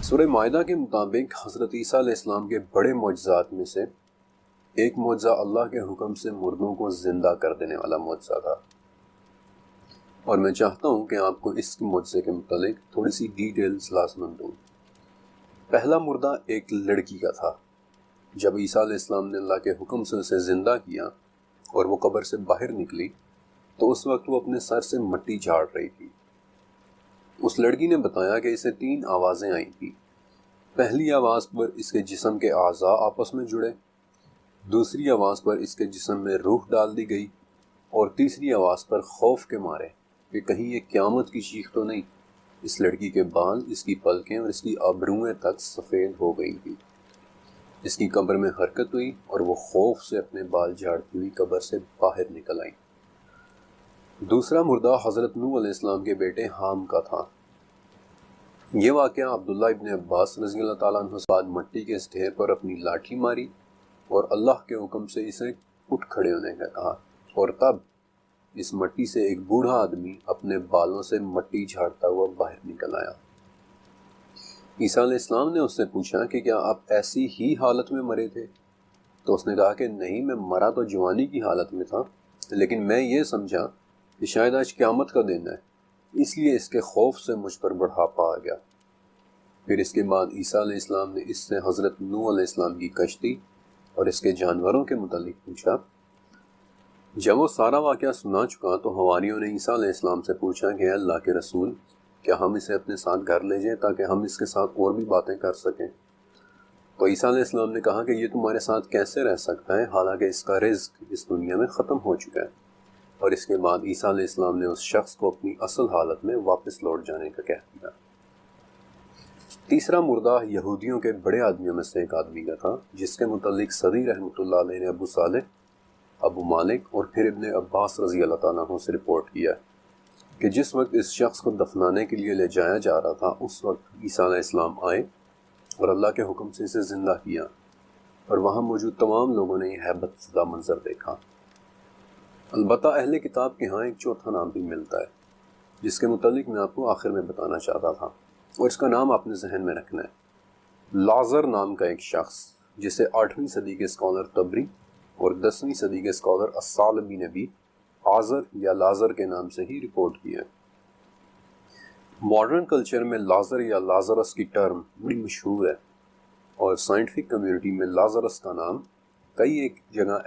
سورہ معاہدہ کے مطابق حضرت عیسیٰ علیہ السلام کے بڑے معجزات میں سے ایک معجزہ اللہ کے حکم سے مردوں کو زندہ کر دینے والا معجزہ تھا، اور میں چاہتا ہوں کہ آپ کو اس معجزے کے متعلق تھوڑی سی ڈیٹیلز لازماً دوں۔ پہلا مردہ ایک لڑکی کا تھا۔ جب عیسیٰ علیہ السلام نے اللہ کے حکم سے اسے زندہ کیا اور وہ قبر سے باہر نکلی تو اس وقت وہ اپنے سر سے مٹی جھاڑ رہی تھی۔ اس لڑکی نے بتایا کہ اسے 3 آوازیں آئی تھیں۔ پہلی آواز پر اس کے جسم کے اعضاء آپس میں جڑے، دوسری آواز پر اس کے جسم میں روح ڈال دی گئی، اور تیسری آواز پر خوف کے مارے کہ کہیں یہ قیامت کی چیخ تو نہیں، اس لڑکی کے بال، اس کی پلکیں اور اس کی ابروئیں تک سفید ہو گئی تھی۔ اس کی قبر میں حرکت ہوئی اور وہ خوف سے اپنے بال جھاڑتی ہوئی قبر سے باہر نکل آئی۔ دوسرا مردہ حضرت نوح علیہ السلام کے بیٹے حام کا تھا۔ یہ واقعہ عبداللہ ابن عباس رضی اللہ تعالیٰ عنہ سے بعد مٹی کے اس ڈھیر پر اپنی لاٹھی ماری اور اللہ کے حکم سے اسے اٹھ کھڑے ہونے کا کہا، اور تب اس مٹی سے ایک بوڑھا آدمی اپنے بالوں سے مٹی جھاڑتا ہوا باہر نکل آیا۔ عیسیٰ علیہ السلام نے اس سے پوچھا کہ کیا آپ ایسی ہی حالت میں مرے تھے؟ تو اس نے کہا کہ نہیں، میں مرا تو جوانی کی حالت میں تھا، لیکن میں یہ سمجھا کہ شاید آج قیامت کا دن ہے، اس لیے اس کے خوف سے مجھ پر بڑھاپا آ گیا۔ پھر اس کے بعد عیسیٰ علیہ السلام نے اس سے حضرت نوح علیہ السلام کی کشتی اور اس کے جانوروں کے متعلق پوچھا۔ جب وہ سارا واقعہ سنا چکا تو حواریوں نے عیسیٰ علیہ السلام سے پوچھا کہ اے اللہ کے رسول، کیا ہم اسے اپنے ساتھ گھر لے جائیں تاکہ ہم اس کے ساتھ اور بھی باتیں کر سکیں؟ تو عیسیٰ علیہ السلام نے کہا کہ یہ تمہارے ساتھ کیسے رہ سکتا ہے حالانکہ اس کا رزق اس دنیا میں ختم ہو چکا ہے؟ اور اس کے بعد عیسیٰ علیہ السلام نے اس شخص کو اپنی اصل حالت میں واپس لوٹ جانے کا کہہ دیا۔ تیسرا مردہ یہودیوں کے بڑے آدمیوں میں سے ایک آدمی کا تھا، جس کے متعلق صدی رحمۃ اللہ علیہ نے ابو صالح، ابو مالک اور پھر ابن عباس رضی اللہ تعالیٰ عنہ سے رپورٹ کیا کہ جس وقت اس شخص کو دفنانے کے لیے لے جایا جا رہا تھا اس وقت عیسیٰ علیہ السلام آئے اور اللہ کے حکم سے اسے زندہ کیا، اور وہاں موجود تمام لوگوں نے یہ ہیبت زدہ منظر دیکھا۔ البتہ اہل کتاب کے ہاں ایک چوتھا نام بھی ملتا ہے جس کے متعلق میں آپ کو آخر میں بتانا چاہتا تھا، اور اس کا نام آپ نے ذہن میں رکھنا ہے۔ لازر نام کا ایک شخص جسے 8ویں صدی کے اسکالر طبری اور 10ویں صدی کے اسکالر الثعلبی نے بھی آزر یا لازر کے نام سے ہی رپورٹ کیا۔ ماڈرن کلچر میں لازر یا لازرس کی ٹرم بڑی مشہور ہے، اور سائنٹیفک کمیونٹی میں لازرس کا نام کئی ایک جگہ